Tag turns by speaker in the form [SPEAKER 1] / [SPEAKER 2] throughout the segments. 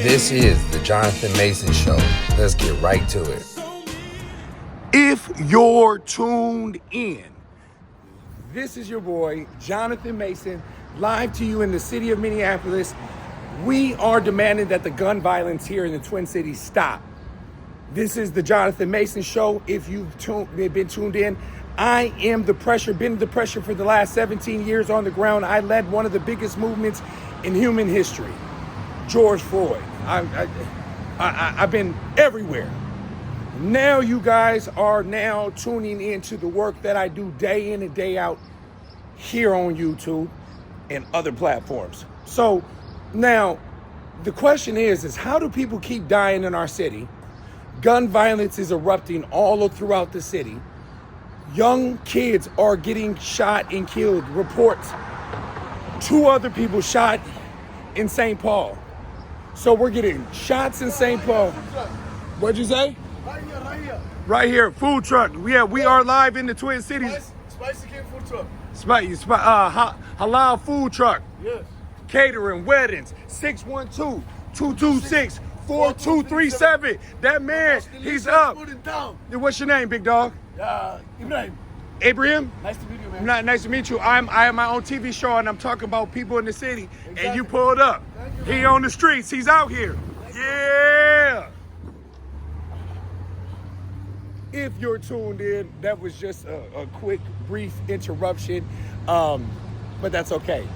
[SPEAKER 1] This is the Jonathan Mason Show. Let's get right to it.
[SPEAKER 2] If you're tuned in, this is your boy, Jonathan Mason, live to you in the city of Minneapolis. We are demanding that the gun violence here in the Twin Cities stop. This is the Jonathan Mason Show. If you've been tuned in, I am the pressure, been the pressure for the last 17 years on the ground. I led one of the biggest movements in human history, George Floyd. I've been everywhere. Now you guys are now tuning into the work that I do day in and day out here on YouTube and other platforms. So now the question is how do people keep dying in our city? Gun violence is erupting all throughout the city. Young kids are getting shot and killed. Reports, 2 other people shot in St. Paul. So we're getting shots in St. Paul. What'd you say?
[SPEAKER 3] Right here.
[SPEAKER 2] Right here, food truck. Yeah, we are live in the Twin Cities.
[SPEAKER 3] Spicy King food truck.
[SPEAKER 2] Halal food truck.
[SPEAKER 3] Yes.
[SPEAKER 2] Catering, weddings, 612-226-4237. That man, he's up. What's your name, big dog?
[SPEAKER 3] Ibrahim.
[SPEAKER 2] Abraham?
[SPEAKER 3] Nice to meet you, man.
[SPEAKER 2] Nice to meet you. I have my own TV show and I'm talking about people in the city. Exactly. And you pulled up. He on the streets. He's out here. Yeah. If you're tuned in, that was just a quick, brief interruption, but that's okay.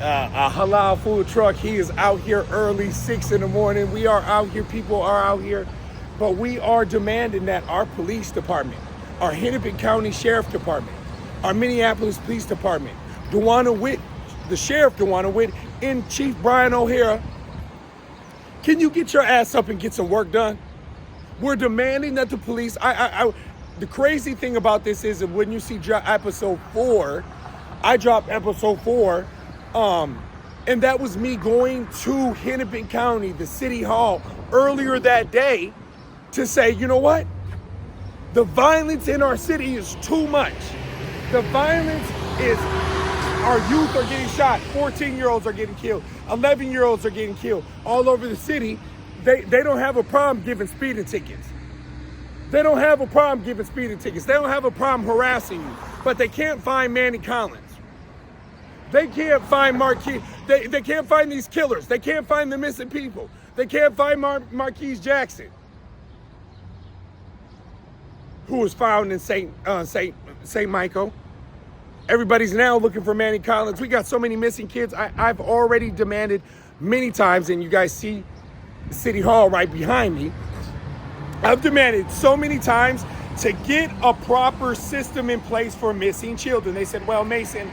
[SPEAKER 2] A halal food truck, he is out here early, 6 in the morning. We are out here, people are out here, but we are demanding that our police department, our Hennepin County Sheriff Department, our Minneapolis Police Department, Dewana Witt, the Sheriff Dewana Witt, and Chief Brian O'Hara, can you get your ass up and get some work done? We're demanding that the police, the crazy thing about this is that when you see episode 4, I dropped episode 4, and that was me going to Hennepin County, the City Hall, earlier that day to say, you know what? The violence in our city is too much. The violence is, our youth are getting shot, 14-year-olds are getting killed, 11-year-olds are getting killed all over the city. They don't have a problem giving speeding tickets. They don't have a problem giving speeding tickets. They don't have a problem harassing you, but they can't find Manny Collins. They can't find Marquis. They can't find these killers. They can't find the missing people. They can't find Marquise Jackson, who was found in St. Michael. Everybody's now looking for Manny Collins. We got so many missing kids. I've already demanded many times, and you guys see City Hall right behind me. I've demanded so many times to get a proper system in place for missing children. They said, well, Mason,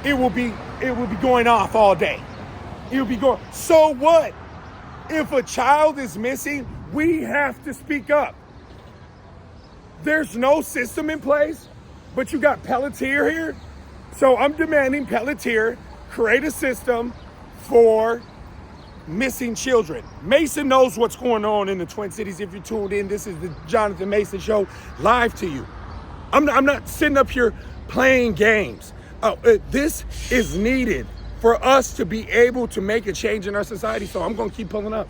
[SPEAKER 2] it will be going off all day. It will be going. So what? If a child is missing, we have to speak up. There's no system in place, but you got Pelletier here. So I'm demanding Pelletier create a system for missing children. Mason knows what's going on in the Twin Cities. If you're tuned in, this is the Jonathan Mason Show live to you. I'm not sitting up here playing games. This is needed for us to be able to make a change in our society. So I'm going to keep pulling up.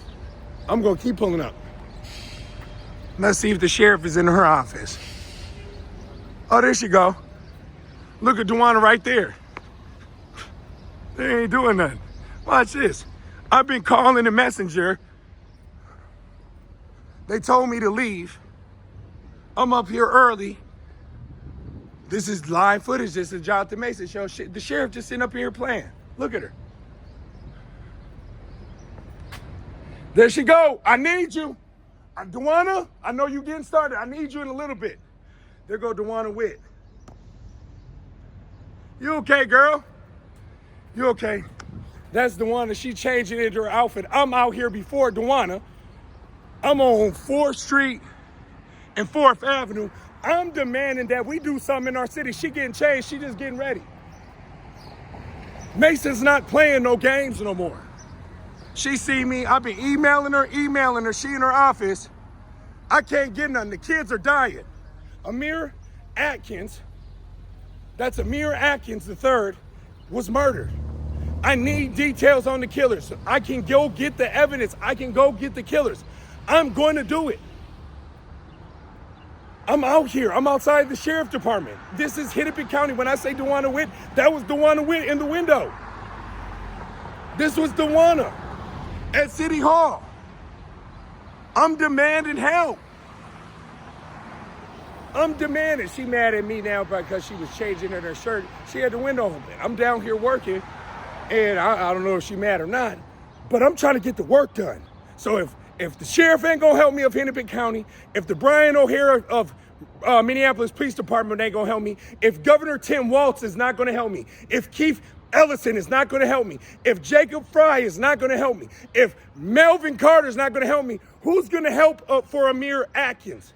[SPEAKER 2] Let's see if the sheriff is in her office. Oh, there she go. Look at Dewana right there. They ain't doing nothing. Watch this. I've been calling the messenger. They told me to leave. I'm up here early. This is live footage. This is Jonathan Mason Show. The sheriff just sitting up here playing. Look at her. There she go. I need you. Dewana, I know you getting started. I need you in a little bit. There go Dewana Witt. You okay, girl? You okay? That's Dewana. She changing into her outfit. I'm out here before Dewana. I'm on 4th Street and 4th Avenue. I'm demanding that we do something in our city. She getting changed. She just getting ready. Mason's not playing no games no more. She see me. I've been emailing her. She in her office. I can't get nothing. The kids are dying. Amir Atkins, that's Amir Atkins III, was murdered. I need details on the killers. I can go get the evidence. I can go get the killers. I'm going to do it. I'm out here. I'm outside the sheriff department. This is Hennepin County. When I say Dewana Witt, that was Dewana Witt in the window. This was Dewana at City Hall. I'm demanding help. I'm demanding. She mad at me now because she was changing in her shirt. She had the window open. I'm down here working, and I don't know if she mad or not, but I'm trying to get the work done. So if the sheriff ain't gonna help me of Hennepin County, if the Brian O'Hara of Minneapolis Police Department ain't gonna help me, if Governor Tim Walz is not gonna help me, if Keith Ellison is not gonna help me, if Jacob Fry is not gonna help me, if Melvin Carter is not gonna help me, who's gonna help for Amir Atkins?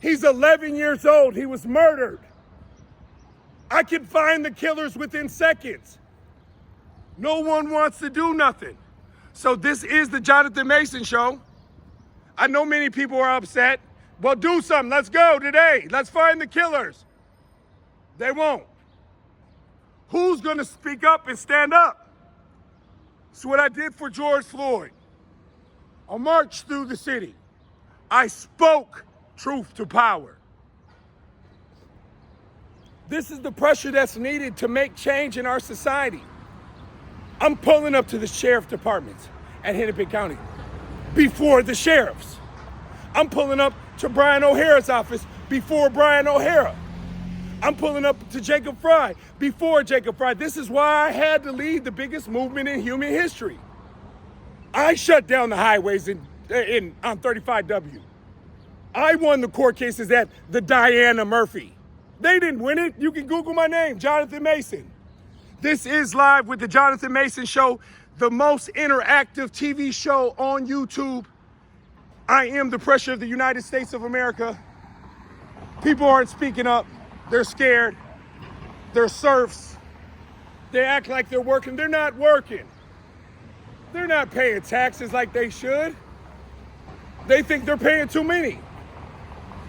[SPEAKER 2] He's 11 years old. He was murdered. I can find the killers within seconds. No one wants to do nothing. So this is the Jonathan Mason Show. I know many people are upset. Well, do something. Let's go today. Let's find the killers. They won't. Who's going to speak up and stand up? It's what I did for George Floyd. I marched through the city. I spoke truth to power. This is the pressure that's needed to make change in our society. I'm pulling up to the sheriff departments at Hennepin County before the sheriffs. I'm pulling up to Brian O'Hara's office before Brian O'Hara. I'm pulling up to Jacob Fry before Jacob Fry. This is why I had to lead the biggest movement in human history. I shut down the highways on 35W. I won the court cases at the Diana Murphy. They didn't win it. You can Google my name, Jonathan Mason. This is Live with the Jonathan Mason Show, the most interactive TV show on YouTube. I am the pressure of the United States of America. People aren't speaking up. They're scared. They're serfs. They act like they're working. They're not working. They're not paying taxes like they should. They think they're paying too many.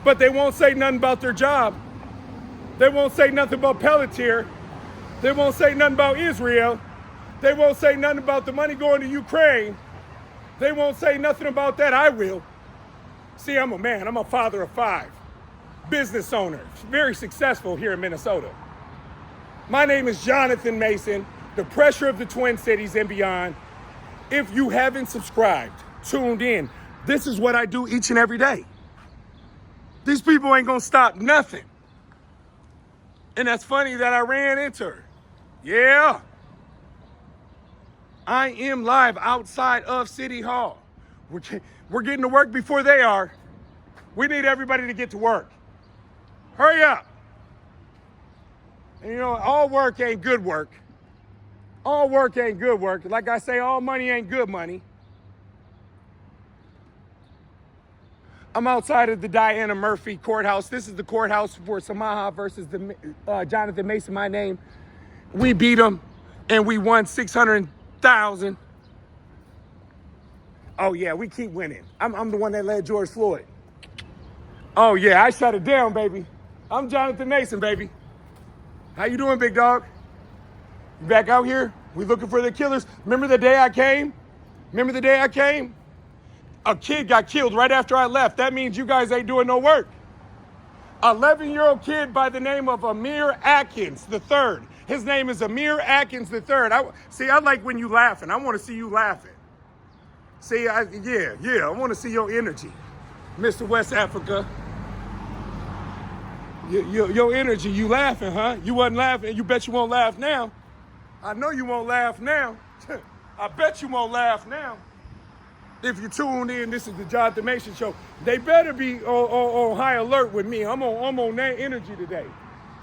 [SPEAKER 2] But they won't say nothing about their job. They won't say nothing about Pelletier. They won't say nothing about Israel. They won't say nothing about the money going to Ukraine. They won't say nothing about that. I will. See, I'm a man. I'm a father of 5. Business owner. Very successful here in Minnesota. My name is Jonathan Mason, the pressure of the Twin Cities and beyond. If you haven't subscribed, tuned in, this is what I do each and every day. These people ain't gonna stop nothing. And that's funny that I ran into her. Yeah. I am live outside of City Hall. We're getting to work before they are. We need everybody to get to work. Hurry up. And you know, all work ain't good work. All work ain't good work. Like I say, all money ain't good money. I'm outside of the Diana Murphy courthouse. This is the courthouse for Samaha versus the Jonathan Mason, my name. We beat them, and we won 600,000. Oh, yeah, we keep winning. I'm the one that led George Floyd. Oh, yeah, I shut it down, baby. I'm Jonathan Mason, baby. How you doing, big dog? You back out here? We looking for the killers. Remember the day I came? Remember the day I came? A kid got killed right after I left. That means you guys ain't doing no work. 11-year-old kid by the name of Amir Atkins III. His name is Amir Atkins III. I like when you laughing. I want to see you laughing. See, I want to see your energy. Mr. West Africa. Your energy, you laughing, huh? You wasn't laughing. You bet you won't laugh now. I know you won't laugh now. I bet you won't laugh now. If you tuned in, this is the Jonathan Mason Show. They better be on high alert with me. I'm on that energy today.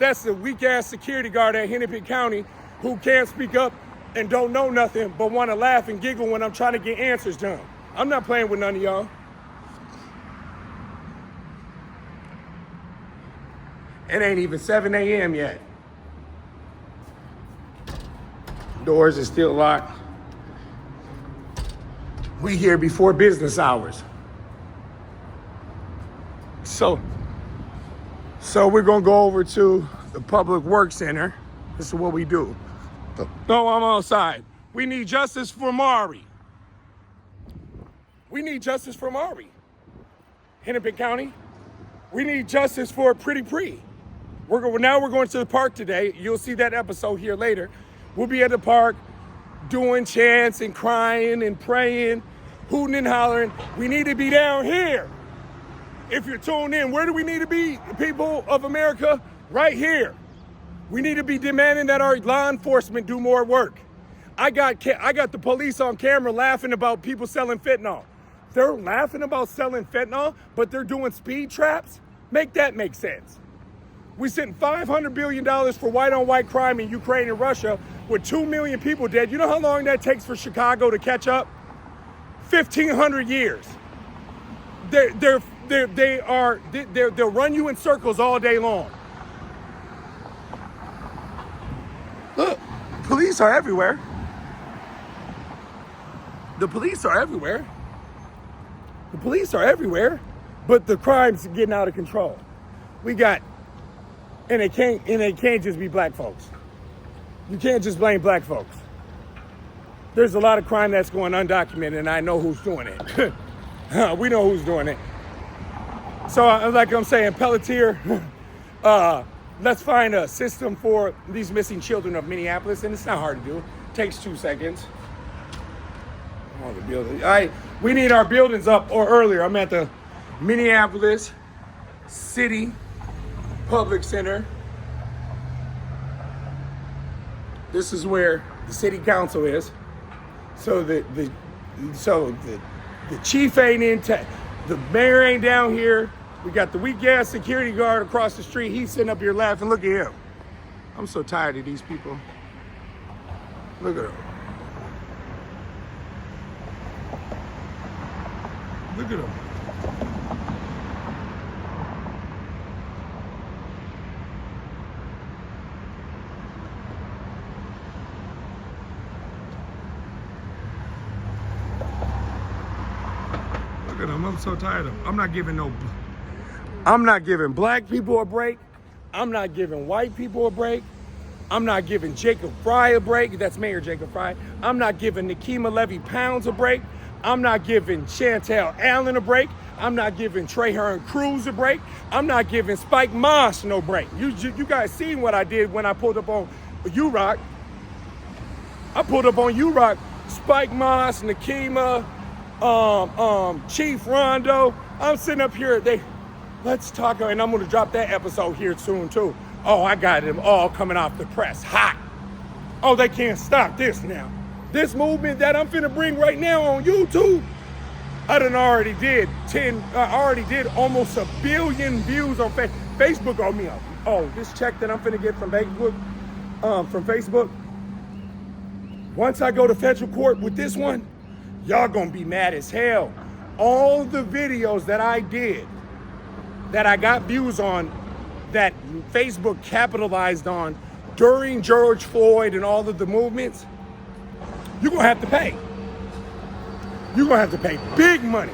[SPEAKER 2] That's the weak-ass security guard at Hennepin County who can't speak up and don't know nothing but want to laugh and giggle when I'm trying to get answers done. I'm not playing with none of y'all. It ain't even 7 a.m. yet. Doors are still locked. We here before business hours. So we're gonna go over to the Public Works Center. This is what we do. No, I'm outside. We need justice for Mari. We need justice for Mari. Hennepin County. We need justice for Pretty Pre. Now we're going to the park today. You'll see that episode here later. We'll be at the park doing chants and crying and praying, hooting and hollering. We need to be down here. If you're tuned in, where do we need to be, people of America? Right here. We need to be demanding that our law enforcement do more work. I got the police on camera laughing about people selling fentanyl. They're laughing about selling fentanyl, but they're doing speed traps? Make that make sense. We sent $500 billion for white-on-white crime in Ukraine and Russia with 2 million people dead. You know how long that takes for Chicago to catch up? 1,500 years. They'll run you in circles all day long. Look, police are everywhere. The police are everywhere. The police are everywhere, but the crime's getting out of control. We got, and it can't just be black folks. You can't just blame black folks. There's a lot of crime that's going undocumented, and I know who's doing it. We know who's doing it. So, like I'm saying, Pelletier, let's find a system for these missing children of Minneapolis, and it's not hard to do. It takes 2 seconds. Oh, the building. We need our buildings up or earlier. I'm at the Minneapolis City Public Center. This is where the city council is. So the chief ain't in town. The mayor ain't down here. We got the weak ass security guard across the street. He's sitting up here laughing. Look at him. I'm so tired of these people. Look at him. Look at him. Look at him. I'm so tired of him. I'm not giving black people a break. I'm not giving white people a break. I'm not giving Jacob Fry a break. That's Mayor Jacob Fry. I'm not giving Nikema Levy-Pounds a break. I'm not giving Chantel Allen a break. I'm not giving Trahern Cruz a break. I'm not giving Spike Moss no break. You guys seen what I did when I pulled up on U-Rock. I pulled up on U-Rock. Spike Moss, Nikema, Chief Rondo. I'm sitting up here. Let's talk, and I'm going to drop that episode here soon too. Oh, I got them all coming off the press, hot. Oh, they can't stop this now. This movement that I'm finna bring right now on YouTube, I already did almost 1 billion views on Facebook on me. Oh, this check that I'm finna get from Facebook, once I go to federal court with this one, y'all gonna be mad as hell. All the videos that I did, that I got views on, that Facebook capitalized on during George Floyd and all of the movements, you're gonna have to pay. You're gonna have to pay big money.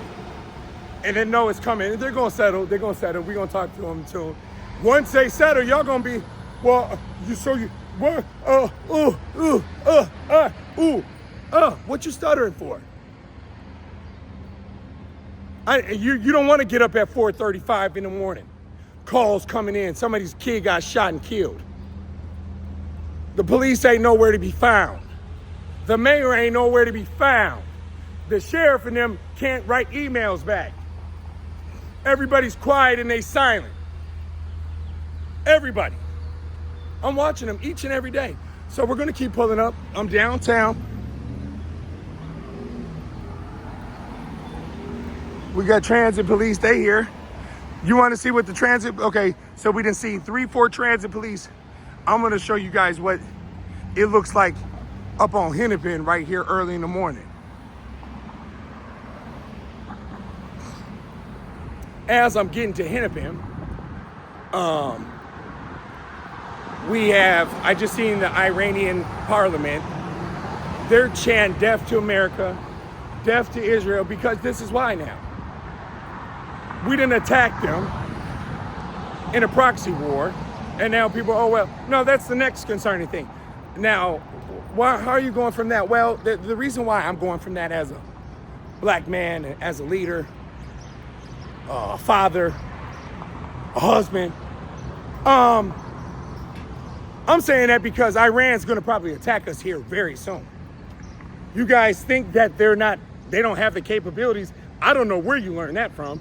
[SPEAKER 2] And they know it's coming. They're gonna settle. We're gonna talk to them soon. Once they settle, y'all gonna be, what you stuttering for? You don't wanna get up at 4:35 in the morning. Calls coming in, somebody's kid got shot and killed. The police ain't nowhere to be found. The mayor ain't nowhere to be found. The sheriff and them can't write emails back. Everybody's quiet and they silent. Everybody. I'm watching them each and every day. So we're gonna keep pulling up. I'm downtown. We got transit police, they here. You wanna see what the transit, okay, so we done seen 3-4 transit police. I'm gonna show you guys what it looks like up on Hennepin right here early in the morning. As I'm getting to Hennepin, I just seen the Iranian parliament. They're chanting death to America, death to Israel, because this is why now. We didn't attack them in a proxy war, and now people, oh well, no, that's the next concerning thing. Now, how are you going from that? Well, the reason why I'm going from that as a black man, as a leader, a father, a husband, I'm saying that because Iran's going to probably attack us here very soon. You guys think that they don't have the capabilities. I don't know where you learned that from.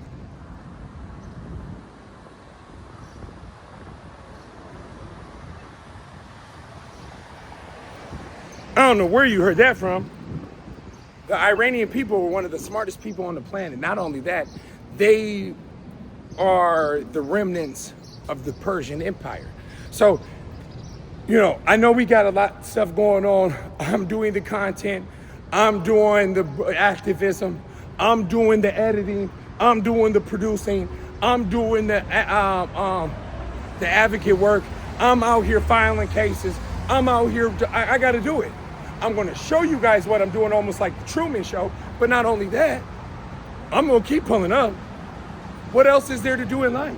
[SPEAKER 2] I don't know where you heard that from. The Iranian people were one of the smartest people on the planet. Not only that, they are the remnants of the Persian Empire. So, I know we got a lot of stuff going on. I'm doing the content. I'm doing the activism. I'm doing the editing. I'm doing the producing. I'm doing the advocate work. I'm out here filing cases. I'm out here. I got to do it. I'm going to show you guys what I'm doing, almost like the Truman Show. But not only that, I'm going to keep pulling up. What else is there to do in life?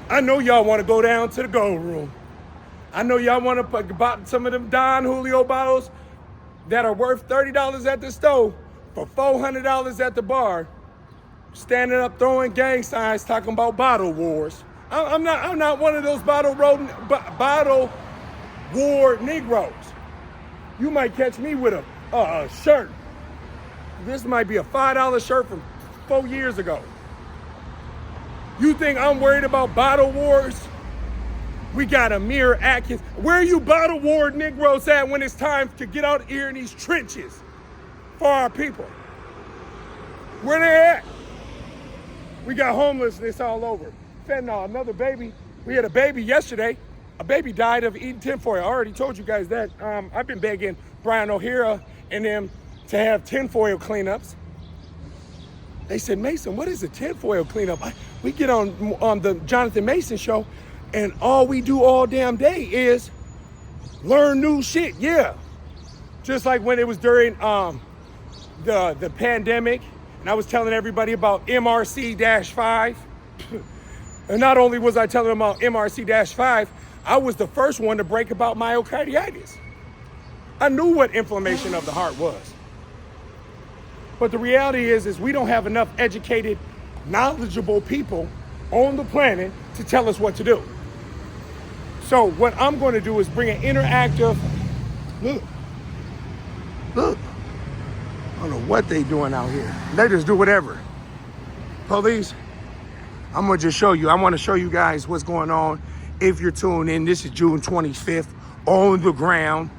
[SPEAKER 2] I know y'all want to go down to the gold room. I know y'all want to buy some of them Don Julio bottles that are worth $30 at the store for $400 at the bar, standing up throwing gang signs talking about bottle wars. I'm not one of those bottle war Negroes. You might catch me with a shirt. This might be a $5 shirt from 4 years ago. You think I'm worried about bottle wars? We got Amir Atkins. Where are you bottle war Negroes at when it's time to get out here in these trenches for our people? Where they at? We got homelessness all over. Fentanyl, another baby. We had a baby yesterday. A baby died of eating tinfoil. I already told you guys that. I've been begging Brian O'Hara and them to have tinfoil cleanups. They said, Mason, what is a tinfoil cleanup? We get on the Jonathan Mason show, and all we do all damn day is learn new shit. Yeah. Just like when it was during the pandemic, and I was telling everybody about MRC-5. And not only was I telling them about MRC-5, I was the first one to break about myocarditis. I knew what inflammation of the heart was. But the reality is we don't have enough educated, knowledgeable people on the planet to tell us what to do. So what I'm going to do is bring an interactive, look. I don't know what they doing out here. They just do whatever. Police, I'm going to just show you. I want to show you guys what's going on. If you're tuned in, this is June 25th on the ground.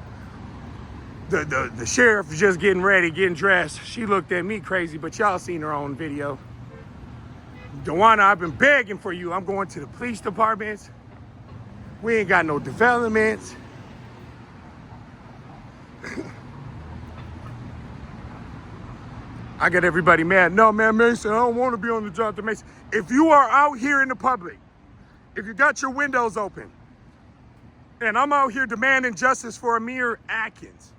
[SPEAKER 2] The sheriff is just getting ready, getting dressed. She looked at me crazy, but y'all seen her on video. Dewana, I've been begging for you. I'm going to the police departments. We ain't got no developments. I got everybody mad. No, man, Mason, I don't want to be on the Jonathan Mason. If you are out here in the public, if you got your windows open, and I'm out here demanding justice for Amir Atkins,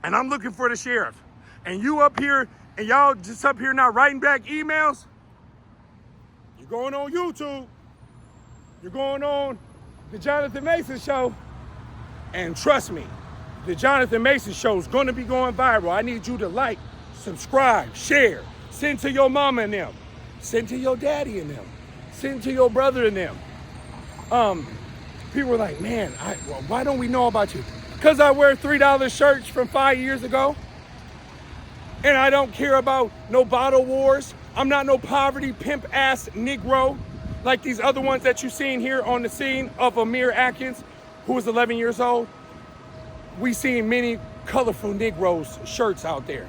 [SPEAKER 2] and I'm looking for the sheriff, and you up here, and y'all just up here now writing back emails, you're going on YouTube, you're going on the Jonathan Mason show, and trust me, the Jonathan Mason show is going to be going viral. I need you to like, subscribe, share, send to your mama and them, send to your daddy and them, send to your brother and them. People were like, man, why don't we know about you? Because I wear $3 shirts from 5 years ago. And I don't care about no bottle wars. I'm not no poverty pimp ass Negro like these other ones that you've seen here on the scene of Amir Atkins, who was 11 years old. We seen many colorful Negroes shirts out there.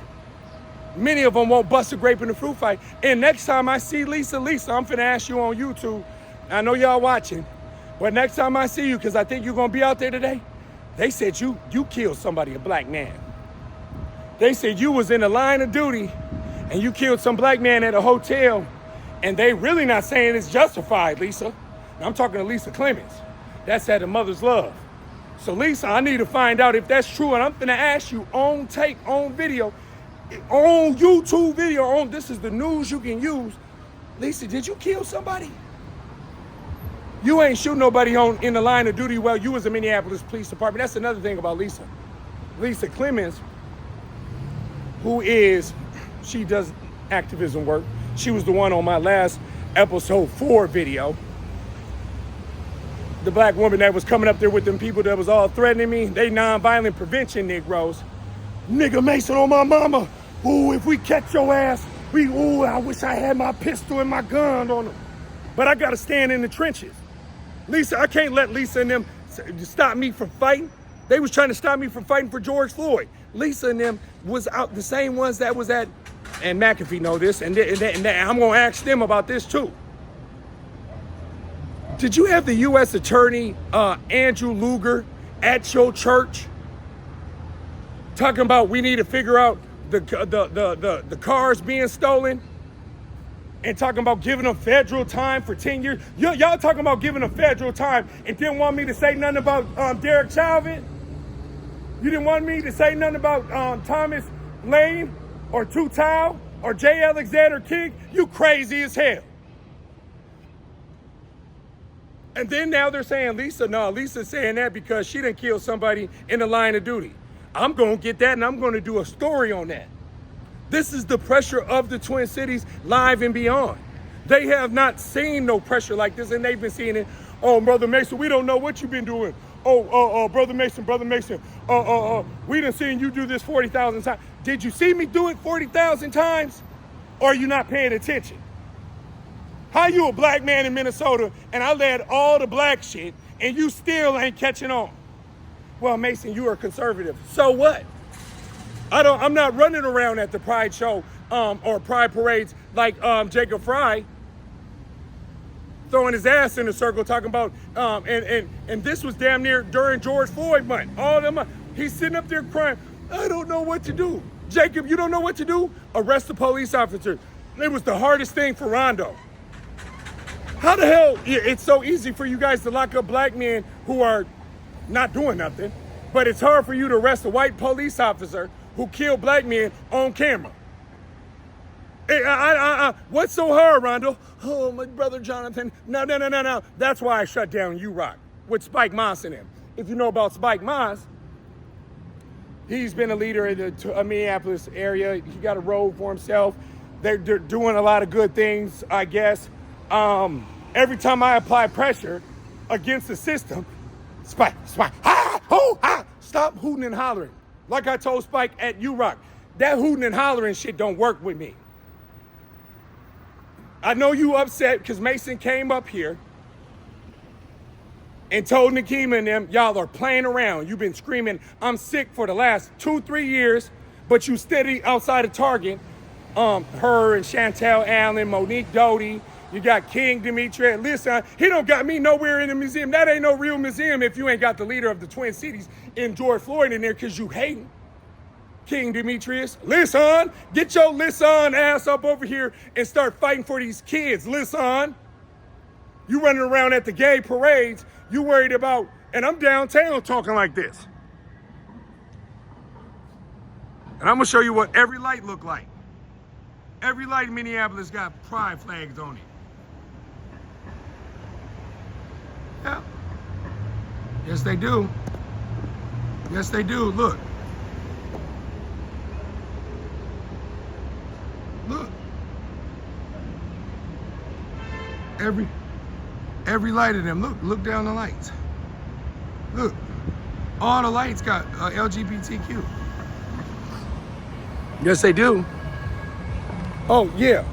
[SPEAKER 2] Many of them won't bust a grape in the fruit fight. And next time I see Lisa, I'm finna ask you on YouTube. I know y'all watching, but next time I see you, because I think you're gonna be out there today, they said you killed somebody, a black man. They said you was in the line of duty and you killed some black man at a hotel, and they really not saying it's justified, Lisa. I'm talking to Lisa Clemens. That's at a mother's love. So Lisa, I need to find out if that's true, and I'm finna ask you on tape, on video, on YouTube video, this is the news you can use. Lisa, did you kill somebody? You ain't shoot nobody in the line of duty while you was a Minneapolis Police Department. That's another thing about Lisa. Lisa Clemens, she does activism work. She was the one on my last episode 4 video. The black woman that was coming up there with them people that was all threatening me. They nonviolent prevention Negroes. Nigga Mason on my mama. Ooh, if we catch your ass, I wish I had my pistol and my gun on them. But I gotta stand in the trenches. Lisa, I can't let Lisa and them stop me from fighting. They was trying to stop me from fighting for George Floyd. Lisa and them was out, the same ones that was at, and McAfee know this, and I'm gonna ask them about this too. Did you have the U.S. Attorney, Andrew Luger, at your church talking about we need to figure out the cars being stolen and talking about giving them federal time for 10 years? Y'all talking about giving them federal time and didn't want me to say nothing about Derek Chauvin? You didn't want me to say nothing about Thomas Lane or Tutau or J. Alexander King? You crazy as hell. And then now they're saying Lisa's saying that because she didn't kill somebody in the line of duty. I'm gonna get that and I'm gonna do a story on that. This is the pressure of the Twin Cities live and beyond. They have not seen no pressure like this, and they've been seeing it. Oh, Brother Mason, we don't know what you've been doing. Brother Mason, we done seen you do this 40,000 times. Did you see me do it 40,000 times? Or are you not paying attention? How you a black man in Minnesota and I led all the black shit and you still ain't catching on? Well, Mason, you are conservative. So what? I'm not running around at the Pride show or Pride parades like Jacob Fry, throwing his ass in a circle talking about, and this was damn near during George Floyd month. All them, he's sitting up there crying, I don't know what to do. Jacob, you don't know what to do? Arrest the police officer. It was the hardest thing for Rondo. How the hell, it's so easy for you guys to lock up black men who are not doing nothing, but it's hard for you to arrest a white police officer who killed black men on camera. What's so hard, Rondo? Oh, my brother Jonathan. No. That's why I shut down U-Rock with Spike Moss in him. If you know about Spike Moss, he's been a leader in the Minneapolis area. He got a road for himself. They're doing a lot of good things, I guess. Every time I apply pressure against the system, Spike, stop hooting and hollering. Like I told Spike at U-Rock, that hooting and hollering shit don't work with me. I know you upset because Mason came up here and told Nikema and them, y'all are playing around. You've been screaming, I'm sick for the last 2-3 years, but you steady outside of Target. Her and Chantel Allen, Monique Doty, you got King Demetrius. Listen, he don't got me nowhere in the museum. That ain't no real museum if you ain't got the leader of the Twin Cities in George Floyd in there because you hating. King Demetrius, listen, get your listen ass up over here and start fighting for these kids. Listen, you running around at the gay parades, you worried about, and I'm downtown talking like this. And I'm gonna show you what every light look like. Every light in Minneapolis got pride flags on it. Yeah. Yes, they do. Yes, they do. Look. Look. Every light of them. Look down the lights. Look. All the lights got LGBTQ. Yes, they do. Oh, yeah.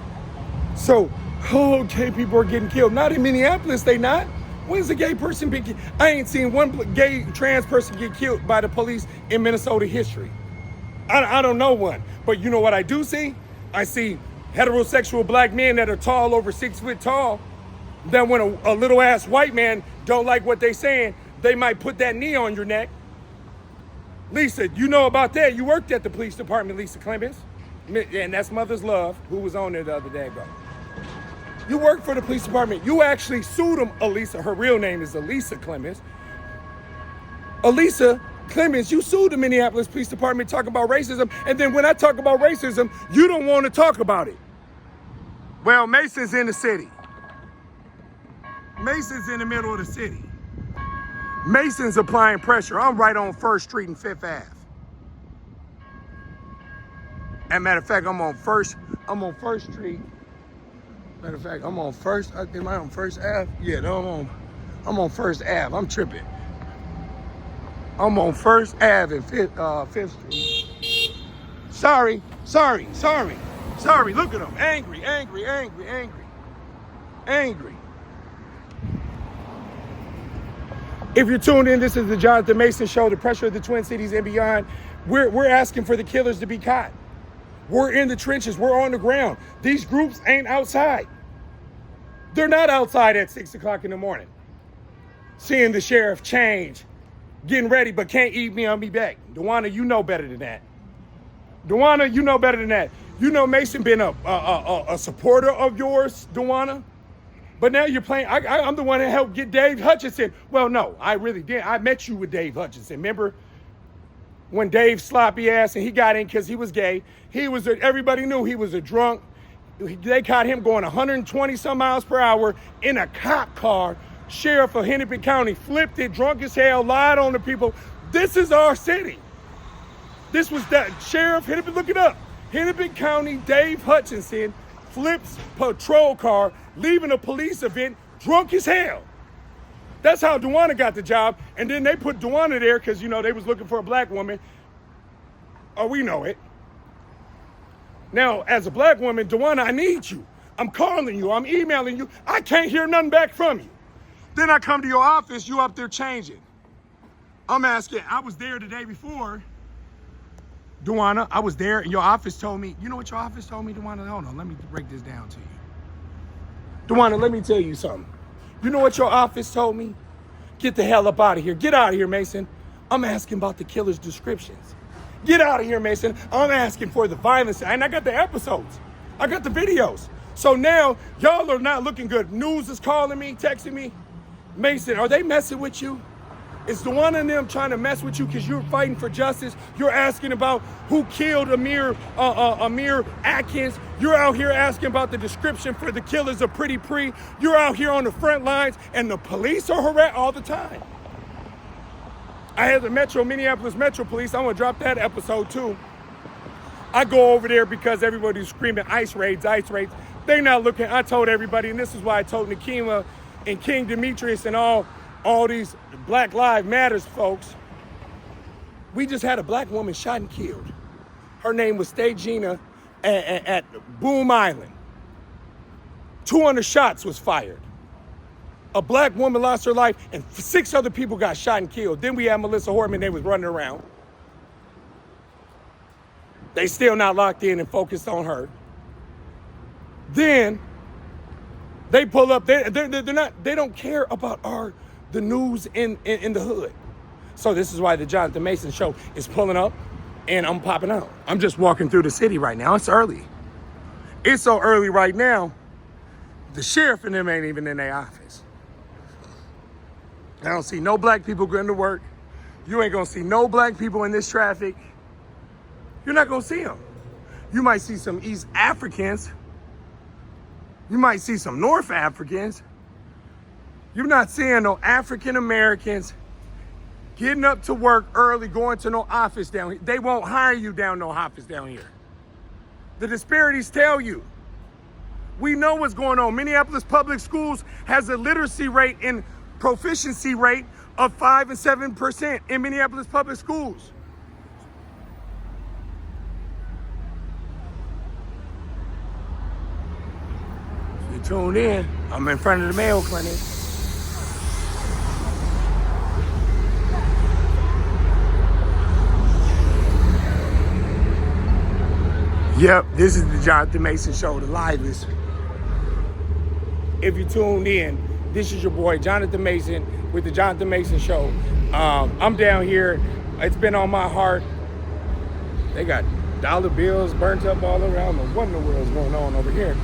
[SPEAKER 2] So, gay people are getting killed. Not in Minneapolis, they not. When's a gay person been killed? I ain't seen one gay trans person get killed by the police in Minnesota history. I don't know one. But you know what I do see? I see heterosexual black men that are tall, over 6 foot tall. Then when a little ass white man don't like what they saying, they might put that knee on your neck. Lisa, you know about that. You worked at the police department, Lisa Clemens. And that's Mother's Love, who was on there the other day ago. You worked for the police department. You actually sued them, Elisa. Her real name is Elisa Clemens. Elisa Clemens, you sued the Minneapolis Police Department talking about racism. And then when I talk about racism, you don't want to talk about it. Well, Mason's in the city. Mason's in the middle of the city. Mason's applying pressure. I'm right on 1st Street and 5th Ave. As a matter of fact, I'm on 1st Street. Matter of fact, I'm on 1st, am I on 1st Ave? Yeah, no, I'm on 1st Ave. I'm tripping. I'm on 1st Ave and 5th Street. Sorry. Look at him. Angry. If you're tuned in, this is the Jonathan Mason Show, the pressure of the Twin Cities and beyond. We're asking for the killers to be caught. We're in the trenches. We're on the ground. These groups ain't outside. They're not outside at 6 o'clock in the morning, seeing the sheriff change, getting ready, but can't eat me on me back. Dewana, you know better than that. You know Mason been a supporter of yours, Dewana. But now you're playing, I'm the one that helped get Dave Hutchinson. Well, no, I really did. I met you with Dave Hutchinson. Remember when Dave sloppy ass and he got in because he was gay? Everybody knew he was a drunk. They caught him going 120 some miles per hour in a cop car. Sheriff of Hennepin County flipped it, drunk as hell, lied on the people. This is our city. This was that Sheriff Hennepin, look it up. Hennepin County Dave Hutchinson flips patrol car, leaving a police event, drunk as hell. That's how Dewana got the job. And then they put Dewana there because, they was looking for a black woman. Oh, we know it. Now, as a black woman, Dewana, I need you. I'm calling you. I'm emailing you. I can't hear nothing back from you. Then I come to your office, you up there changing. I'm asking, I was there the day before. Dewana, I was there and your office told me, you know what your office told me, Dewana? Hold on, let me break this down to you. Dewana, let me tell you something. You know what your office told me? Get the hell up out of here. Get out of here, Mason. I'm asking about the killer's descriptions. Get out of here, Mason. I'm asking for the violence. And I got the episodes. I got the videos. So now, y'all are not looking good. News is calling me, texting me. Mason, are they messing with you? Is the one of them trying to mess with you because you're fighting for justice? You're asking about who killed Amir Atkins. You're out here asking about the description for the killers of Pretty Pre. You're out here on the front lines and the police are harassed all the time. I had the Minneapolis Metro Police. I'm gonna drop that episode too. I go over there because everybody's screaming ice raids. They not looking. I told everybody, and this is why I told Nikema and King Demetrius and all these Black Lives Matters folks. We just had a black woman shot and killed. Her name was Stagina at Boom Island. 200 shots was fired. A black woman lost her life and 6 other people got shot and killed. Then we had Melissa Hortman, they was running around. They still not locked in and focused on her. Then they pull up, they don't care about the news in the hood. So this is why the Jonathan Mason Show is pulling up and I'm popping out. I'm just walking through the city right now. It's early. It's so early right now, the sheriff and them ain't even in their office. I don't see no black people going to work. You ain't gonna see no black people in this traffic. You're not gonna see them. You might see some East Africans. You might see some North Africans. You're not seeing no African Americans getting up to work early, going to no office down here. They won't hire you down no office down here. The disparities tell you. We know what's going on. Minneapolis Public Schools has a literacy rate and proficiency rate of 5 and 7% in Minneapolis Public Schools. If you tuned in, I'm in front of the Mayo Clinic. Yep, this is the Jonathan Mason Show, the livest. If you tuned in, this is your boy, Jonathan Mason, with the Jonathan Mason Show. I'm down here. It's been on my heart. They got dollar bills burnt up all around. What in the world is going on over here?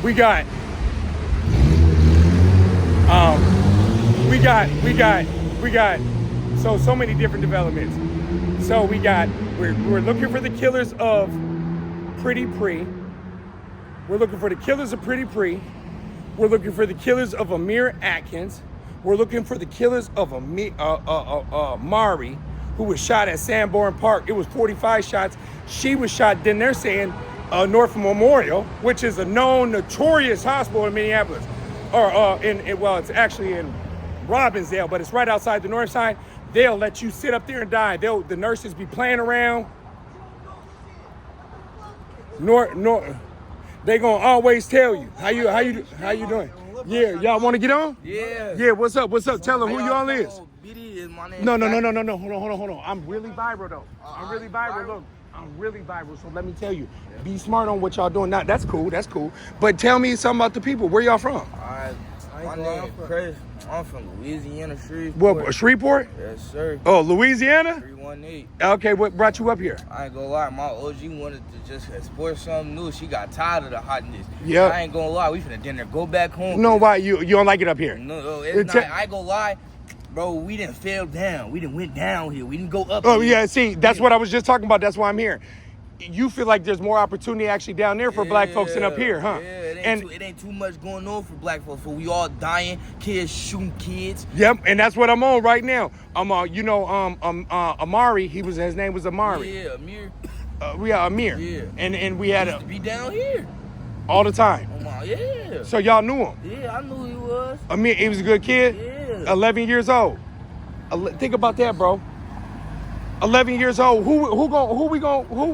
[SPEAKER 2] We got so many different developments. So we're looking for the killers of Pretty Pre. We're looking for the killers of Pretty Pre. We're looking for the killers of Amir Atkins. We're looking for the killers of Mari, who was shot at Sanborn Park. It was 45 shots. She was shot, then they're saying, North Memorial, which is a known, notorious hospital in Minneapolis. Well, it's actually in Robbinsdale, but it's right outside the north side. They'll let you sit up there and die. The nurses be playing around. They gonna always tell you how you doing. Yeah, y'all want to get on?
[SPEAKER 4] Yeah.
[SPEAKER 2] Yeah. What's up? Tell them who y'all is.
[SPEAKER 4] BD is my name.
[SPEAKER 2] No. Hold on. I'm really viral though. I'm really viral. Look, I'm really viral. So let me tell you, be smart on what y'all doing. Now that's cool. But tell me something about the people. Where y'all from?
[SPEAKER 4] My name is Chris. I'm from Louisiana, Shreveport.
[SPEAKER 2] What, Shreveport?
[SPEAKER 4] Yes, sir.
[SPEAKER 2] Oh, Louisiana?
[SPEAKER 4] 318.
[SPEAKER 2] Okay, what brought you up here?
[SPEAKER 4] I ain't gonna lie, my OG wanted to just explore something new. She got tired of the hotness.
[SPEAKER 2] Yeah.
[SPEAKER 4] I ain't gonna lie, we finna dinner, go back home.
[SPEAKER 2] No, why? You don't like it up here?
[SPEAKER 4] No, it's not. I ain't gonna lie, bro, we didn't fell down. We didn't went down here. We didn't go up
[SPEAKER 2] Oh,
[SPEAKER 4] here.
[SPEAKER 2] yeah, see, that's what I was just talking about. That's why I'm here. You feel like there's more opportunity actually down there for black folks than up here, huh?
[SPEAKER 4] Yeah, it ain't too much going on for black folks. For we all dying, kids shooting kids.
[SPEAKER 2] Yep, and that's what I'm on right now. Amari, his name was Amari.
[SPEAKER 4] Yeah, Amir.
[SPEAKER 2] Amir.
[SPEAKER 4] Yeah.
[SPEAKER 2] And we had
[SPEAKER 4] He used to be down here.
[SPEAKER 2] all the time.
[SPEAKER 4] Oh my, yeah.
[SPEAKER 2] So y'all knew him.
[SPEAKER 4] Yeah, I knew who he was.
[SPEAKER 2] Amir, he was a good kid.
[SPEAKER 4] Yeah.
[SPEAKER 2] 11 years old. Think about that, bro. 11 years old. What we gonna do?
[SPEAKER 4] Well,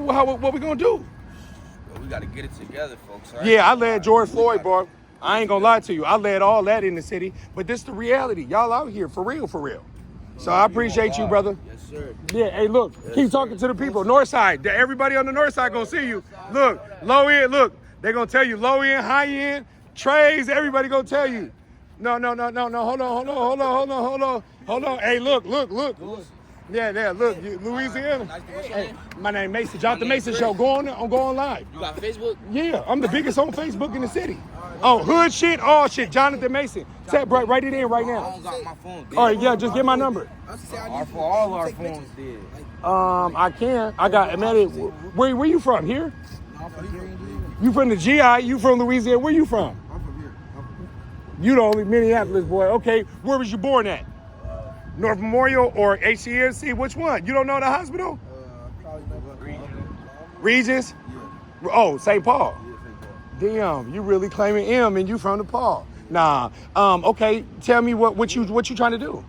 [SPEAKER 4] we gotta get it together, folks. Right?
[SPEAKER 2] Yeah, I led George Floyd, bro. I ain't gonna lie to you. I led all that in the city, but this the reality. Y'all out here for real. So I appreciate you, brother.
[SPEAKER 4] Yes, sir.
[SPEAKER 2] Yeah, hey, look, keep talking to the people. North side, everybody on the north side gonna see you. Look, low end, look, they gonna tell you low end, high end, trays, everybody gonna tell you. No, hold on. Hey, look. Yeah, look, Louisiana. Hey, my name Mason, Jonathan Mason Show. Go on live.
[SPEAKER 4] You got Facebook?
[SPEAKER 2] Yeah, I'm the biggest on Facebook in the city. Oh, hood shit, all shit, Jonathan Mason. Write it in right
[SPEAKER 4] I
[SPEAKER 2] now.
[SPEAKER 4] don't got my phone.
[SPEAKER 2] All right, yeah, just get my number.
[SPEAKER 4] For all our phones did.
[SPEAKER 2] I can. I got, man, where you from? Here? You from the GI? You from Louisiana? Where you from?
[SPEAKER 3] I'm from here.
[SPEAKER 2] You the only Minneapolis boy. Okay, where was you born at? North Memorial or HCNC? Which one? You don't know the hospital?
[SPEAKER 3] Probably know
[SPEAKER 2] Regis?
[SPEAKER 3] Yeah.
[SPEAKER 2] Oh, St. Paul.
[SPEAKER 3] Yeah, St. Paul.
[SPEAKER 2] Damn, you really claiming M and you from the Paul. Nah. Okay, tell me what you trying to do?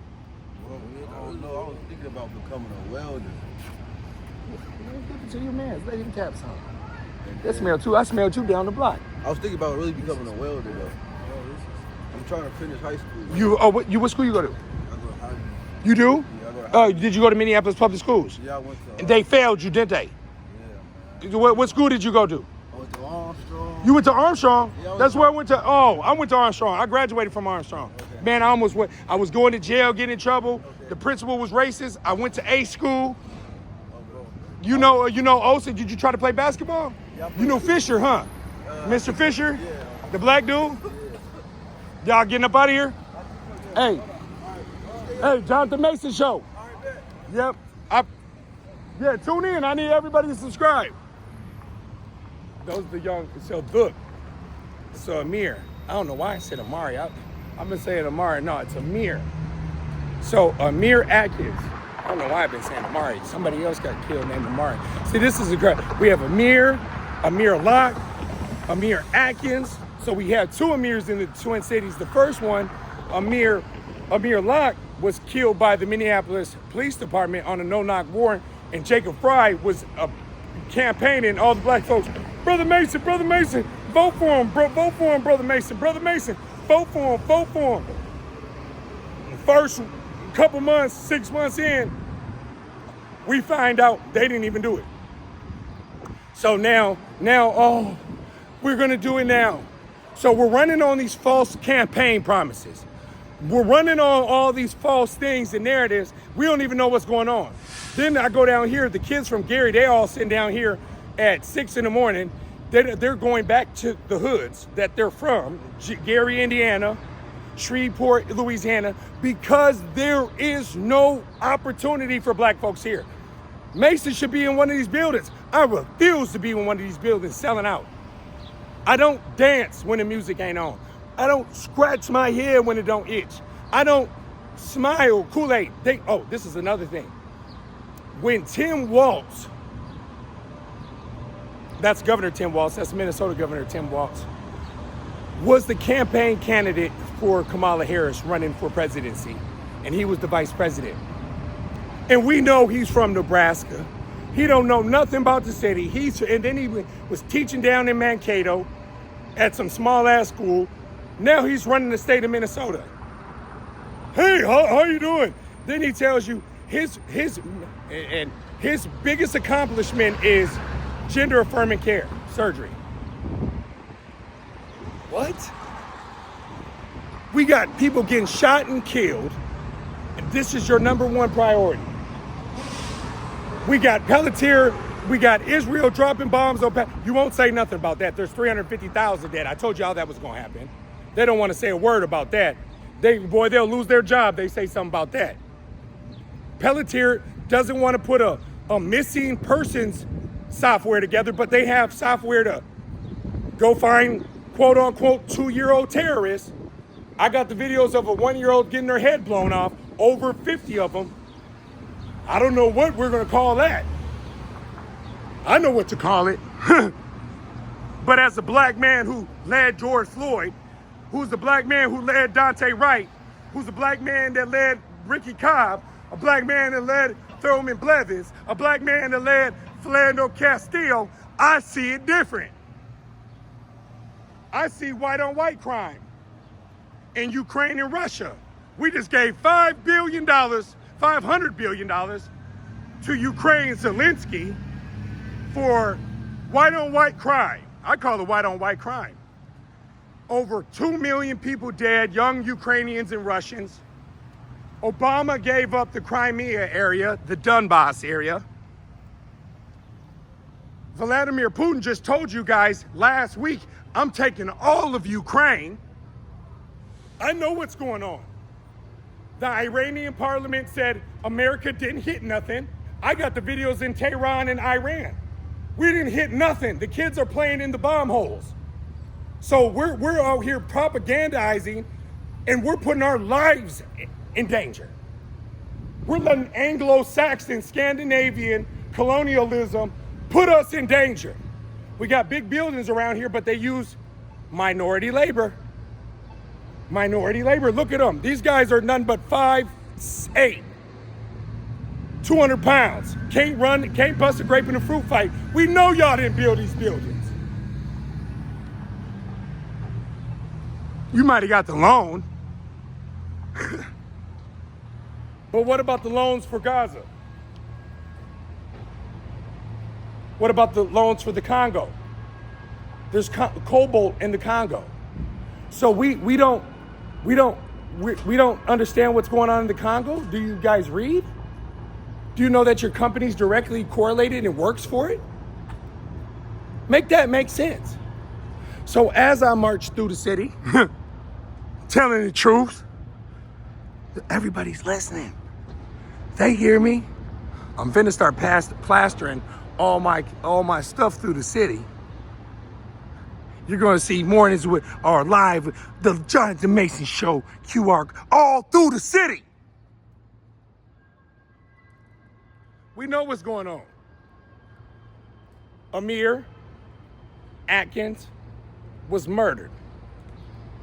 [SPEAKER 3] Well, I was thinking about becoming a welder.
[SPEAKER 2] To your man, let him tap some. That smell too. I smell you down the block.
[SPEAKER 3] I was thinking about really becoming a welder though. I'm trying to finish high school.
[SPEAKER 2] What school you go to?
[SPEAKER 3] I go to high school.
[SPEAKER 2] You do?
[SPEAKER 3] Yeah, I go to high
[SPEAKER 2] Did you go to Minneapolis Public Schools?
[SPEAKER 3] Yeah, I went to.
[SPEAKER 2] They failed you, didn't they?
[SPEAKER 3] Yeah.
[SPEAKER 2] What school did you go to?
[SPEAKER 3] I went to Armstrong.
[SPEAKER 2] You went to Armstrong?
[SPEAKER 3] Yeah,
[SPEAKER 2] That's where I went to. Oh, I went to Armstrong. I graduated from Armstrong.
[SPEAKER 3] Okay.
[SPEAKER 2] Man, I almost went. I was going to jail, getting in trouble. Okay. The principal was racist. I went to A school. You know Olsen. Did you try to play basketball?
[SPEAKER 3] Yeah,
[SPEAKER 2] You know Fisher, huh? Mr. Fisher?
[SPEAKER 3] Yeah.
[SPEAKER 2] The black dude? Y'all getting up out of here? Hey, Jonathan Mason Show. Yep. Yeah, tune in. I need everybody to subscribe. Those are the young. So Amir. I don't know why I said Amari. I've been saying Amari. No, it's Amir. So Amir Atkins. I don't know why I've been saying Amari. Somebody else got killed named Amari. See, this is we have Amir Locke, Amir Atkins. So we have two Amirs in the Twin Cities. The first one, Amir Locke, was killed by the Minneapolis Police Department on a no-knock warrant, and Jacob Fry was campaigning all the black folks. Brother Mason, vote for him, vote for him, Brother Mason, vote for him. First couple months, 6 months in, we find out they didn't even do it. So now, we're gonna do it now. So we're running on these false campaign promises. We're running on all these false things and narratives. We don't even know what's going on. Then I go down here, the kids from Gary, they all sitting down here at 6 a.m. They're going back to the hoods that they're from, Gary, Indiana, Shreveport, Louisiana, because there is no opportunity for black folks here. Mason should be in one of these buildings. I refuse to be in one of these buildings selling out. I don't dance when the music ain't on. I don't scratch my head when it don't itch. I don't smile Kool-Aid. Oh, this is another thing. When Tim Walz, that's Governor Tim Walz, that's Minnesota Governor Tim Walz, was the campaign candidate for Kamala Harris running for presidency, and he was the vice president. And we know he's from Nebraska. He don't know nothing about the city. And then he was teaching down in Mankato at some small ass school. Now he's running the state of Minnesota. Hey, how you doing? Then he tells you his biggest accomplishment is gender affirming care, surgery. What? We got people getting shot and killed, and this is your number one priority. We got Pelletier, we got Israel dropping bombs on You won't say nothing about that. There's 350,000 dead. I told you how that was gonna happen. They don't want to say a word about that. They'll lose their job. They say something about that. Pelletier doesn't want to put a missing persons software together, but they have software to go find quote unquote 2-year-old terrorists. I got the videos of a 1-year-old getting their head blown off, over 50 of them. I don't know what we're gonna call that. I know what to call it. But as a black man who led George Floyd, who's the black man who led Dante Wright, who's the black man that led Ricky Cobb, a black man that led Thurman Blevins, a black man that led Philando Castile, I see it different. I see white on white crime in Ukraine and Russia. We just gave $500 billion to Ukraine Zelensky for white on white crime. I call it white on white crime. Over 2 million people dead, young Ukrainians and Russians. Obama gave up the Crimea area, the Donbass area. Vladimir Putin just told you guys last week, I'm taking all of Ukraine. I know what's going on. The Iranian parliament said America didn't hit nothing. I got the videos in Tehran and Iran. We didn't hit nothing. The kids are playing in the bomb holes. So we're out here propagandizing, and we're putting our lives in danger. We're letting Anglo-Saxon, Scandinavian colonialism put us in danger. We got big buildings around here, but they use minority labor. Minority labor, look at them. These guys are none but 5'8", 200 pounds. Can't run, can't bust a grape in a fruit fight. We know y'all didn't build these buildings. You might have got the loan. But what about the loans for Gaza? What about the loans for the Congo? There's cobalt in the Congo. So we don't understand what's going on in the Congo. Do you guys read? Do you know that your company's directly correlated and works for it? Make that make sense. So as I march through the city, telling the truth, everybody's listening. They hear me. I'm finna start plastering all my stuff through the city. You're gonna see mornings with our live, the Jonathan Mason Show QR all through the city. We know what's going on. Amir Atkins was murdered.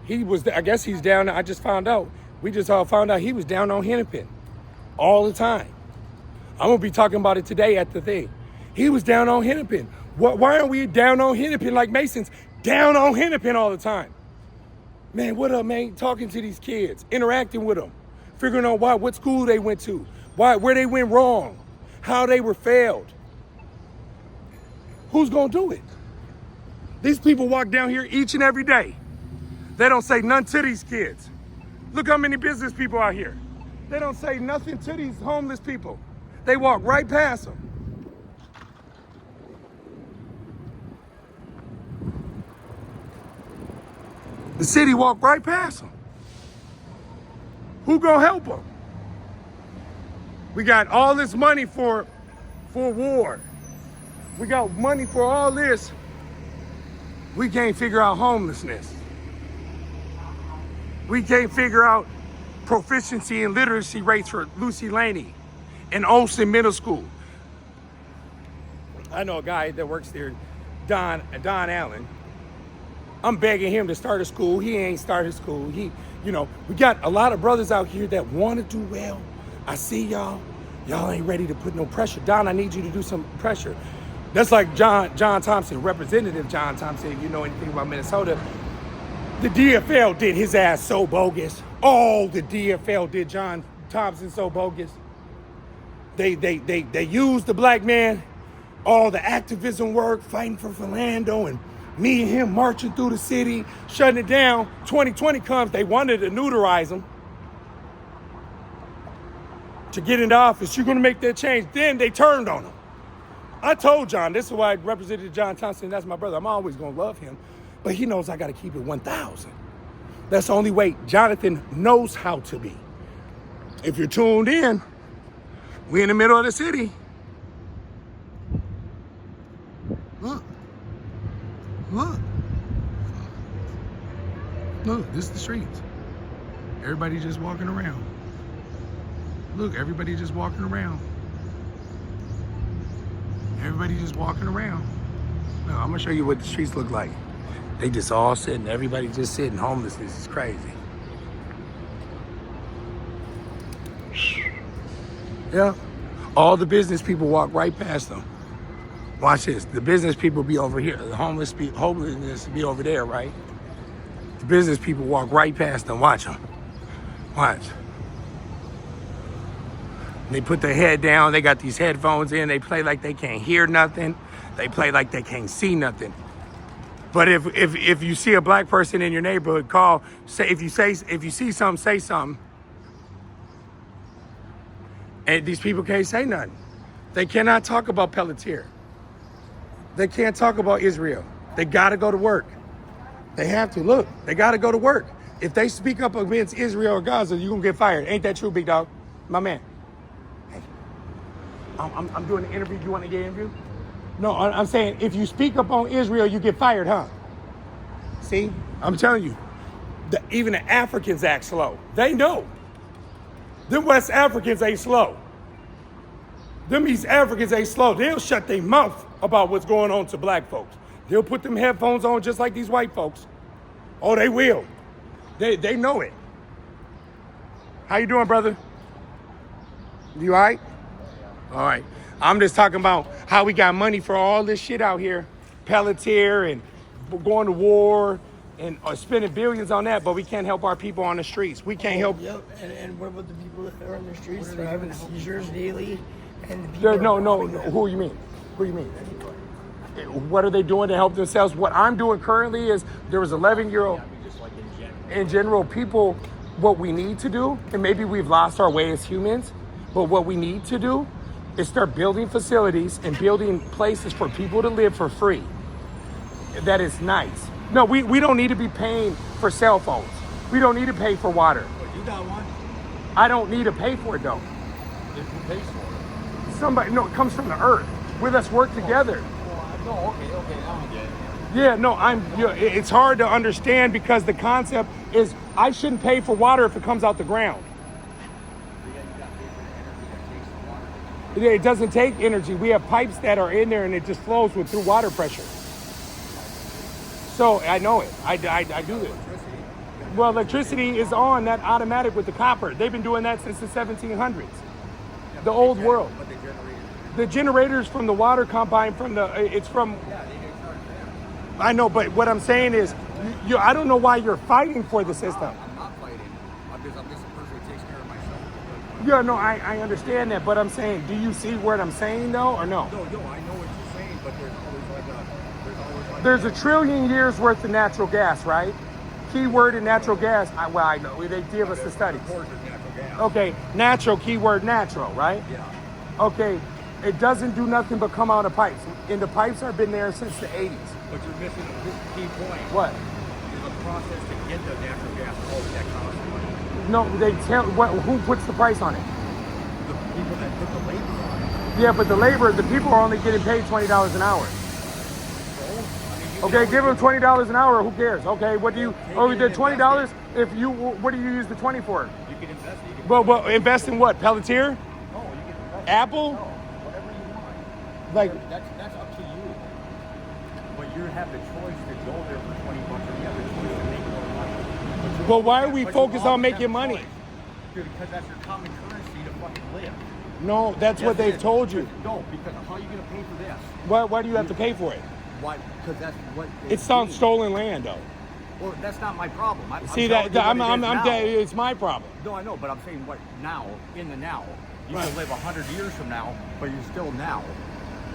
[SPEAKER 2] I guess he's down, I just found out. We just all found out he was down on Hennepin all the time. I'm gonna be talking about it today at the thing. He was down on Hennepin. Why aren't we down on Hennepin like Masons? Down on Hennepin all the time. Man, what up, man? Talking to these kids, interacting with them, figuring out what school they went to, where they went wrong, how they were failed. Who's gonna do it? These people walk down here each and every day. They don't say none to these kids. Look how many business people out here. They don't say nothing to these homeless people. They walk right past them. The city walked right past them. Who gonna help them? We got all this money for war. We got money for all this. We can't figure out homelessness. We can't figure out proficiency and literacy rates for Lucy Laney in Olson Middle School. I know a guy that works there, Don Allen. I'm begging him to start a school. He ain't started school. We got a lot of brothers out here that want to do well. I see y'all. Y'all ain't ready to put no pressure. Don, I need you to do some pressure. That's like John Thompson, Representative John Thompson, if you know anything about Minnesota. The DFL did his ass so bogus. Oh, the DFL did John Thompson so bogus. They used the black man, all the activism work, fighting for Philando, and me and him marching through the city, shutting it down. 2020 comes, they wanted to neutralize him to get into office. You're gonna make that change. Then they turned on him. I told John, this is why I represented John Thompson, that's my brother. I'm always gonna love him, but he knows I gotta keep it 1,000. That's the only way Jonathan knows how to be. If you're tuned in, we in the middle of the city. Look. Look, this is the streets. Everybody just walking around. Look, everybody just walking around. Everybody just walking around. Now, I'm gonna show you what the streets look like. They just all sitting, everybody just sitting. Homelessness is crazy. Yeah, all the business people walk right past them. Watch this, the business people be over here. The homelessness be over there, right? The business people walk right past them, watch them. Watch. They put their head down, they got these headphones in, they play like they can't hear nothing. They play like they can't see nothing. But if you see a black person in your neighborhood, call, say if you see something, say something. And these people can't say nothing. They cannot talk about Pelletier. They can't talk about Israel. They gotta go to work. They have to, look, they gotta go to work. If they speak up against Israel or Gaza, you're gonna get fired. Ain't that true, big dog? My man. Hey, I'm doing an interview. You wanna get an interview? No, I'm saying if you speak up on Israel, you get fired, huh? See, I'm telling you, even the Africans act slow. They know. Them West Africans ain't slow. Them East Africans ain't slow. They'll shut their mouth about what's going on to black folks. They'll put them headphones on just like these white folks. Oh, they will. They know it. How you doing, brother? You all right? All right. I'm just talking about how we got money for all this shit out here. Pelletier and going to war and spending billions on that, but we can't help our people on the streets. We can't help.
[SPEAKER 5] Yep, and what about the people that are on the streets? They're having seizures daily. And the people
[SPEAKER 2] No. Who you mean? What are they doing to help themselves? What I'm doing currently is there was 11-year-old. In general, people, what we need to do, and maybe we've lost our way as humans, but what we need to do is start building facilities and building places for people to live for free. That is nice. No, we don't need to be paying for cell phones. We don't need to pay for water.
[SPEAKER 3] You got one?
[SPEAKER 2] I don't need to pay for it though.
[SPEAKER 3] Who pays for it?
[SPEAKER 2] Somebody, no, it comes from the earth. With us work together.
[SPEAKER 3] No, okay, now I get it.
[SPEAKER 2] Yeah, no, it's hard to understand because the concept is I shouldn't pay for water if it comes out the ground. It doesn't take energy. We have pipes that are in there and it just flows through water pressure. So I know it. I do this. Well, electricity is on that automatic with the copper. They've been doing that since the 1700s. The old world.
[SPEAKER 3] But they generate.
[SPEAKER 2] The generators from the water combine from I know, but what I'm saying is, I don't know why you're fighting for the system.
[SPEAKER 3] I'm not fighting. I'm just a person who takes care of myself.
[SPEAKER 2] Yeah, no, I understand that, but I'm saying, do you see what I'm saying though, or no?
[SPEAKER 3] No, I know what you're saying, but
[SPEAKER 2] There's a trillion years worth of natural gas, right? Keyword in natural gas, I know, they give us the studies. Okay, natural, keyword natural, right?
[SPEAKER 3] Yeah.
[SPEAKER 2] Okay, it doesn't do nothing but come out of pipes. And the pipes have been there since the 80s.
[SPEAKER 3] But you're missing a key point.
[SPEAKER 2] What?
[SPEAKER 3] There's a process to get the natural gas out that costs money.
[SPEAKER 2] No, they tell, who puts the price on it?
[SPEAKER 3] The people that put the labor on it.
[SPEAKER 2] Yeah, but the people are only getting paid $20 an hour.
[SPEAKER 3] So, I mean,
[SPEAKER 2] Okay, give him $20 an hour. Who cares? Okay, what do you? Oh, we did $20. If you, what do you use the 20 for?
[SPEAKER 6] You can invest.
[SPEAKER 2] Well, invest in what? Pelletier?
[SPEAKER 6] No, you can invest.
[SPEAKER 2] Apple?
[SPEAKER 6] No, whatever you want.
[SPEAKER 2] Like,
[SPEAKER 6] That's up to you. But you have the choice to go there for $20, or you have the choice to make more money.
[SPEAKER 2] well, why are we focused on making money?
[SPEAKER 6] Because that's your common currency to fucking live.
[SPEAKER 2] No, that's what they've told you.
[SPEAKER 6] No, because how are you going to pay for this?
[SPEAKER 2] Why do you have to pay for it?
[SPEAKER 6] Why? Because that's what.
[SPEAKER 2] It's on stolen land, though.
[SPEAKER 6] Well, that's not my problem.
[SPEAKER 2] See that? It's my problem.
[SPEAKER 6] No, I know, but I'm saying what now? In the now, you
[SPEAKER 2] Right.
[SPEAKER 6] can live 100 years from now, but you're still now.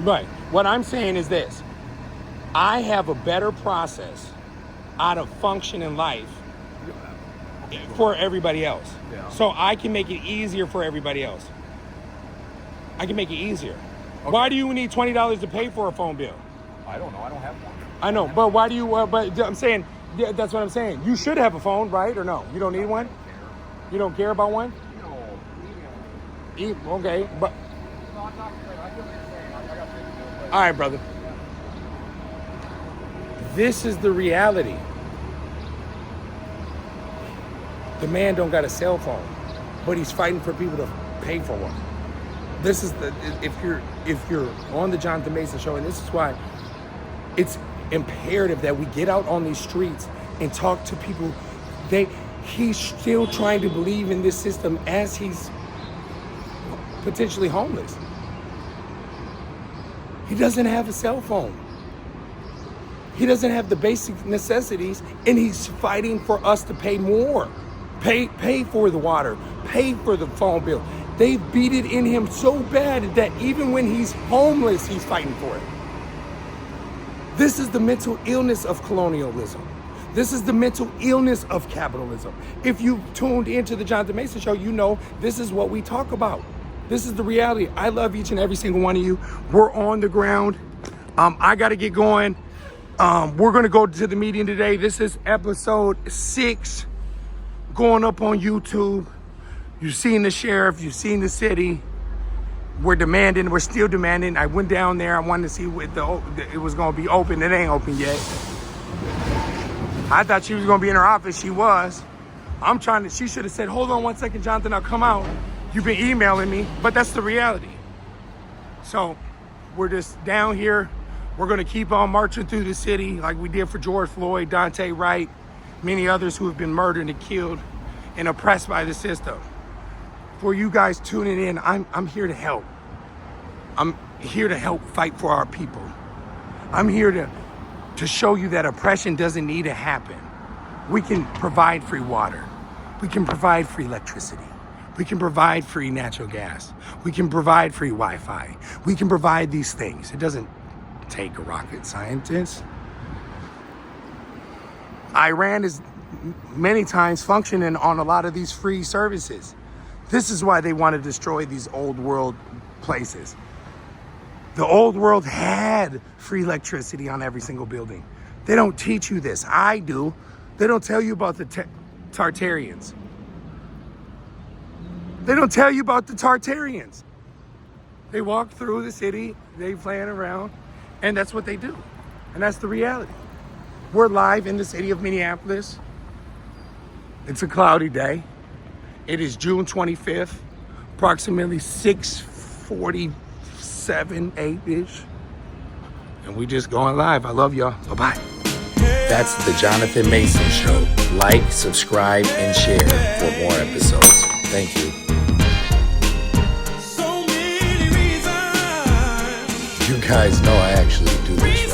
[SPEAKER 2] Right. What I'm saying is this: I have a better process out of function in life for everybody else.
[SPEAKER 6] Yeah.
[SPEAKER 2] So I can make it easier for everybody else. I can make it easier. Why do you need $20 to pay for a phone bill?
[SPEAKER 6] I don't know. I don't have one.
[SPEAKER 2] I know, but why do you? But I'm saying, yeah, that's what I'm saying. You should have a phone, right? Or no? You don't need one? You don't care about one?
[SPEAKER 6] No.
[SPEAKER 2] Okay, but
[SPEAKER 6] No, I'm not. I get what you're saying. I got things to do.
[SPEAKER 2] all right, brother. This is the reality. The man don't got a cell phone, but he's fighting for people to pay for one. This is the if you're on the Jonathan Mason show, and this is why it's imperative that we get out on these streets and talk to people. He's still trying to believe in this system as he's potentially homeless. He doesn't have a cell phone. He doesn't have the basic necessities, and he's fighting for us to pay more. Pay for the water, pay for the phone bill. They beat it in him so bad that even when he's homeless, he's fighting for it. This is the mental illness of colonialism. This is the mental illness of capitalism. If you tuned into the Jonathan Mason show, you know this is what we talk about. This is the reality. I love each and every single one of you. We're on the ground. I got to get going. We're going to go to the meeting today. This is episode 6 going up on YouTube. You've seen the sheriff. You've seen the city. We're still demanding. I went down there. I wanted to see what it was going to be open. It ain't open yet. I thought she was going to be in her office. She was. She should have said, hold on one second, Jonathan, I'll come out. You've been emailing me, but that's the reality. So we're just down here. We're going to keep on marching through the city like we did for George Floyd, Dante Wright, many others who have been murdered and killed and oppressed by the system. For you guys tuning in, I'm here to help. I'm here to help fight for our people. I'm here to show you that oppression doesn't need to happen. We can provide free water. We can provide free electricity. We can provide free natural gas. We can provide free Wi-Fi. We can provide these things. It doesn't take a rocket scientist. Iran is many times functioning on a lot of these free services. This is why they want to destroy these old world places. The old world had free electricity on every single building. They don't teach you this. I do. They don't tell you about the Tartarians. They don't tell you about the Tartarians. They walk through the city, they playing around, and that's what they do. And that's the reality. We're live in the city of Minneapolis. It's a cloudy day. It is June 25th, approximately 6:47, 8-ish. And we just going live. I love y'all. Bye-bye.
[SPEAKER 1] That's the Jonathan Mason Show. Like, subscribe, and share for more episodes. Thank you. You guys know I actually do this